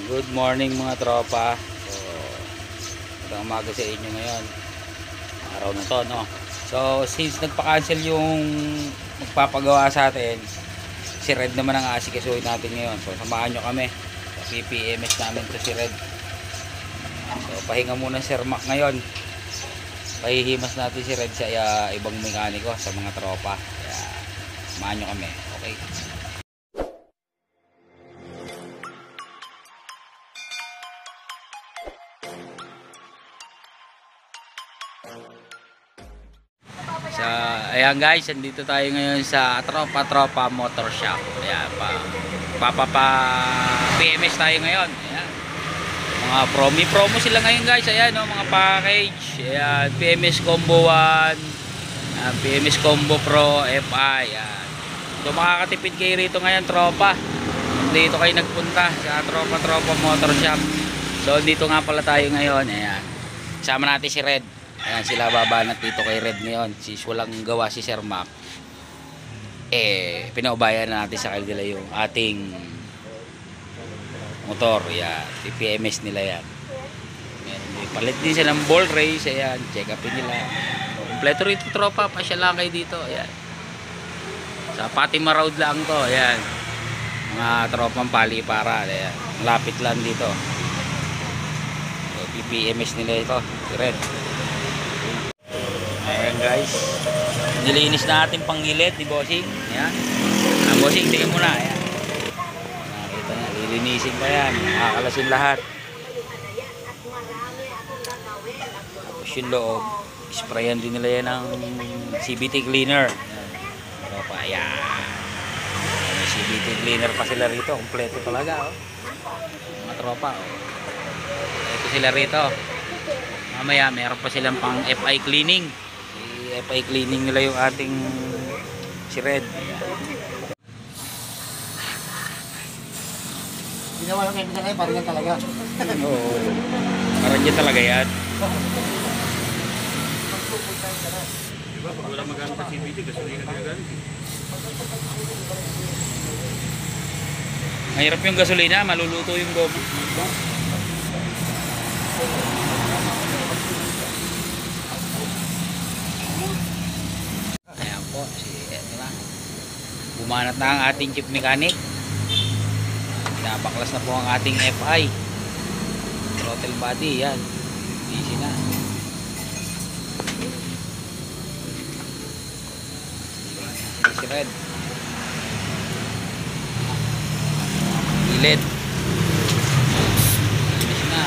Good morning mga tropa. So, magandang umaga sa inyo ngayon. Araw na to, no? So, since nagpa-cancel yung magpapagawa sa atin, si Red naman ang aasikasuhin natin ngayon. So, samahan nyo kami. Sa PPMS namin to si Red. So, pahinga muna si Sir Mac ngayon. Pahihimas natin si Red sa ibang mekaniko, sa mga tropa. Kaya, samahan nyo kami. Okay? So, ayan guys, andito tayo ngayon sa Tropa Motor Shop. Ayan, PMS tayo ngayon. Ayan. Mga promo sila ngayon guys. Ayan, no, mga package. Ayan, PMS Combo 1, PMS Combo Pro FI. Ayan. So, makakatipid kayo rito ngayon, tropa. Dito kayo nagpunta sa Tropa Motor Shop. So, dito nga pala tayo ngayon. Ayan. Kasama natin si Red. Ayan, sila babanat dito kay Red ngayon. Since walang gawa si Sir Mac, pinaubayan na natin sa kanila yung ating motor. Ayan, PPMS nila yan. Ayan, palit din sila ng ball race. Ayan, check upin nila. Kompleto rito tropa, pasya lang kayo dito. Ayan, sa Fatima Road lang to. Ayan, mga tropang Paliparan. Ayan, lapit lang dito. So, PPMS nila ito, Red. Ayan guys, nilinis na ating panggilid ni Bossing. Ayan, Bossing, tingin mo na. Ayan, nakita na, lilinisin pa yan, makakalasin lahat. Tapos yung loob, sprayan din nila yan ng CVT cleaner. Ayan, may CVT cleaner pa sila rito, kompleto talaga, oh. Mga tropa, oh. Ito sila rito. Mamaya meron pa silang pang FI cleaning. FI cleaning nila yung ating si Red. Ginawa lang kayo sa parang yan talaga. Oo. Parang yan talaga yan. Diba, pag wala magamit sa CVT, gasolina ginagamit. Mahirap yung gasolina, maluluto yung goma. Ayan po, bumanat na ang ating chief mechanic. Pinapaklas na po ang ating FI throttle body. Yan, easy na. Si Red gilid, easy na.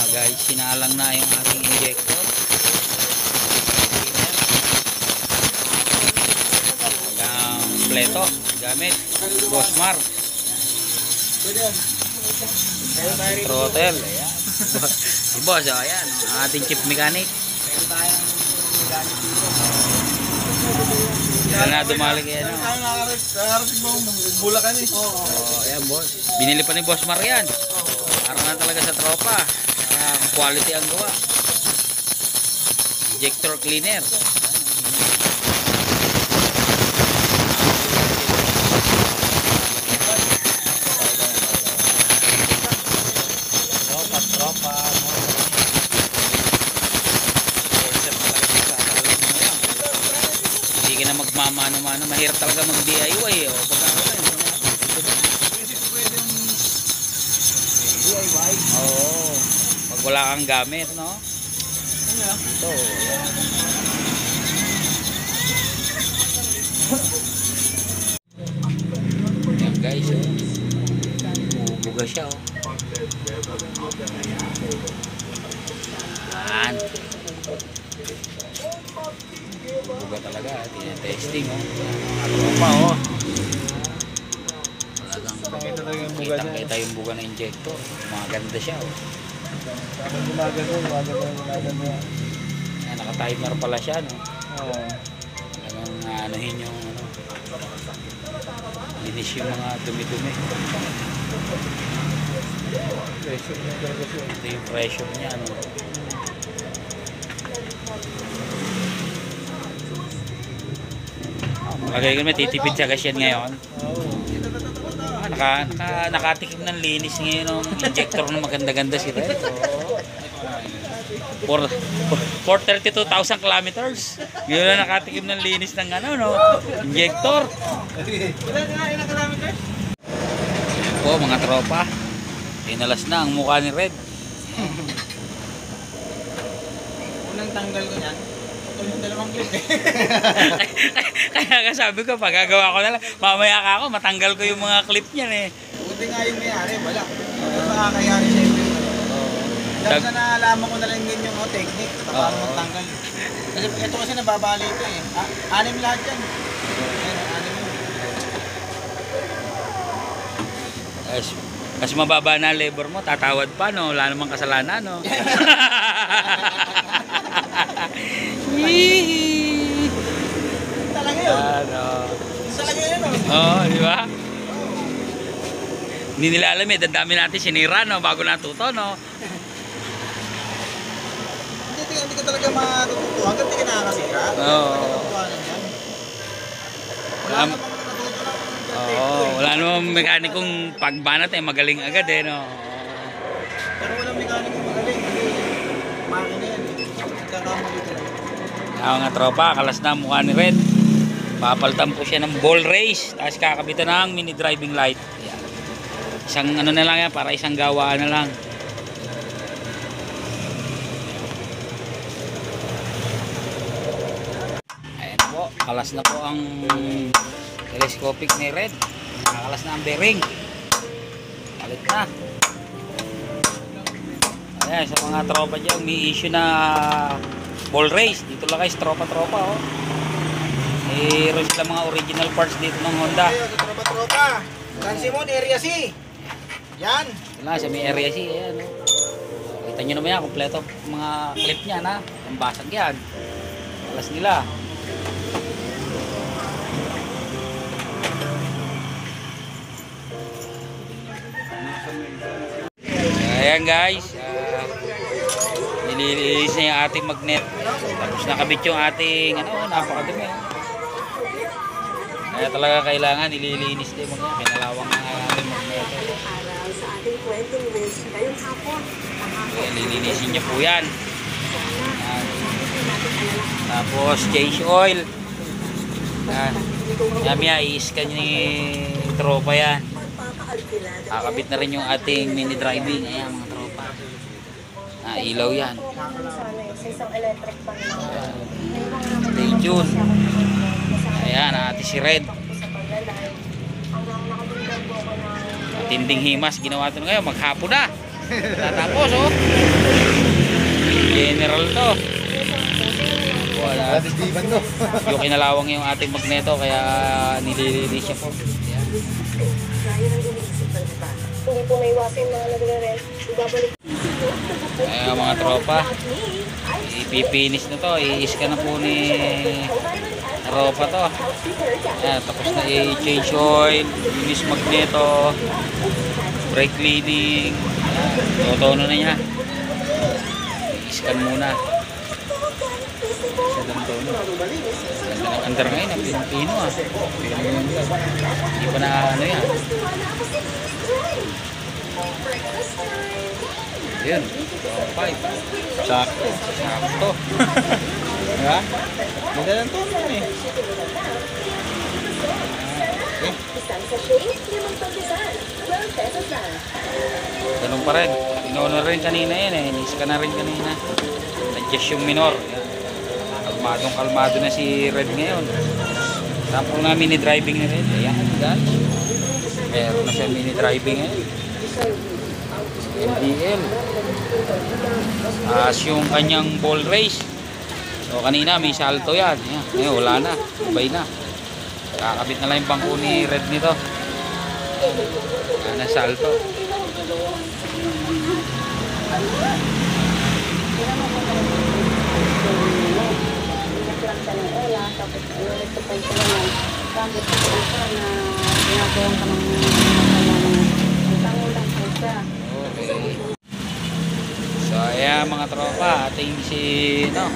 Guys, sinalang na yung ating injector. Hanggang pleto gamit Bosmar. Throttle. Ayan. Si boss, ayan, ang ating chief mechanic. Kaya na dumali kaya, no? Nakarating mo Bulacan eh. Oh, ayan boss, binili pa ni Bosmar yan. Para na talaga sa tropa. Quality ang gawa. Injector cleaner. Tropa. Hindi ka na magmamano-mano. Mahirap talaga mag-DIY. DIY? Oo. Pag wala kang gamit, no? Ito. Yan guys, oh. Bubuga siya, oh. Yan. Bubuga talaga, tinetesting, oh. Ano pa, oh. Talagang kita yung buga ng injector. Maganda siya, oh. Gumagano. Ayan, naka-timer pala siya, no? Oo. Talagang anuhin yung ano, linis yung mga dumi-dumi. Pressure niya talaga siya. Ito yung pressure niya, no? Pagay ko naman, titipid sa gas yan ngayon. Nakatikim ng linis ngayon ng injector na maganda-ganda si Red. For 32,000 kilometers. Ngayon na nakatikim ng linis ng ano, no? Injector. Ilan kilometers? Po, mga tropa. Tinalas na ang mukha ni Red. Unang tanggal ko yan. Ito yung dalawang clip eh. Kaya sabi ko, pagagawa ko na lang. Mamaya ka ako, matanggal ko yung mga clip niyan eh. Buti nga yung may-ari, wala. Ito makakayari sa iyo. Dahil sa naalaman ko na lang din yung technique, paano magtanggal. Kasi ito kasi nababali ito eh. Anim lahat yan. Anim yun. Kasi mababa na ang labor mo, tatawad pa, no? Wala namang kasalanan, no? Talaga yun. Ano? Talaga yun oh. Oo, di ba? Hindi nila alam eh, dami natin sinira, no? Bago natuto, no? Hindi ka talaga matututo. Hanggang di ka nakakasira. Oo. Wala namang natuto ng Oo, wala namang mekanikong pagbanat eh, magaling agad eh, no? Pero walang mekaniko magaling. Makina yan eh. Nagkakamali talaga. Kaya nga tropa, kalas na ang mukha ni Red. Papalitan po siya ng ball race. Tapos kakabitan ng mini driving light. Ayan. Isang ano na lang yan, para isang gawaan na lang. Ayan po, kalas na po ang telescopic ni Red. Nakakalas na ang bearing. Palit na. Ayan, sa mga tropa dyan, may issue na ball race. Dito lang guys, tropa-tropa oh. Mayroon sila mga original parts dito ng Honda. Ayun, tropa-tropa. San Simon, Area C. Yan. Ito lang, sa may area C. Ayan oh. Kita nyo naman yan, kompleto mga clip niya na. Ang basag yan. Alas nila. Ayan guys, nililinis na yung ating magnet. Tapos nakabit yung ating napakadumi. Kaya talaga kailangan nililinis din mo yan. Kinalawang ng ating magnet. Kaya lilinisin nyo po yan. Ayan. Tapos change oil. Yamya, i-scan ni tropa yan. Kakabit na rin yung ating mini driving. Ayan mga tropa. Ilaw yan. Stay tuned. Ayan, ate si Red. Matinding himas ginawa ito ngayon. Maghapon na. Tatapos oh. General to. Wala. Yung kinalawang yung ating magneto kaya nililinis siya po. Hindi po may iwasin mga nagre-rent. Ibabalik. Ayan mga tropa. Ipipinis na to. I-scan na po ni tropa to. Ayan, tapos na i-change oil, linis magneto, brake cleaning. Ayan, totono na niya. I-scan muna. Sa tono. Ganda ng under ngayon. Pino ah. Hindi pa na ano yan. Yun. 5. Sakto. Sakto. Diba? Ganda ng tono eh. Ganun pa rin. Inono rin kanina yan eh. Inis ka na rin kanina. Adjust yung minor. Kalmadong kalmado na si Red ngayon. Sample na mini driving na rin. Ayan guys. Meron na siya mini driving ngayon. LDL. As yung kanyang ball race. So kanina may salto yan. Ayan. Ngayon wala na. Ubay na. Kakabit na lang yung bangko ni Red nito. Wala na salto. Okay. So ayan mga tropa, ating si ayan,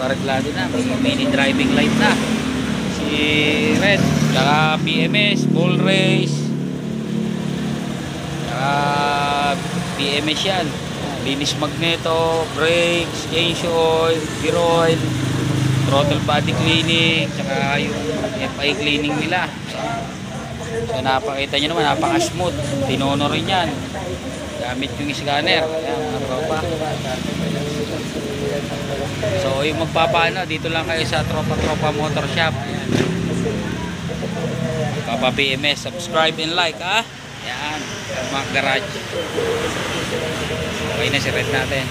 arreglado na, may mini driving light na. Red. Saka BMS, Bull Race. Saka BMS yan. Linis magneto, brakes, change oil, gear oil, throttle body cleaning, saka yung FI cleaning nila. So napakita nyo naman, napaka-smooth. Tinono rin yan. Gamit yung scanner. Ayan, mga tropa. So yung magpapaano, dito lang kayo sa Tropa Motor Shop. Ayan. Papa BMS, subscribe and like, ha? Ayan, mga garage. Okay na si Red natin.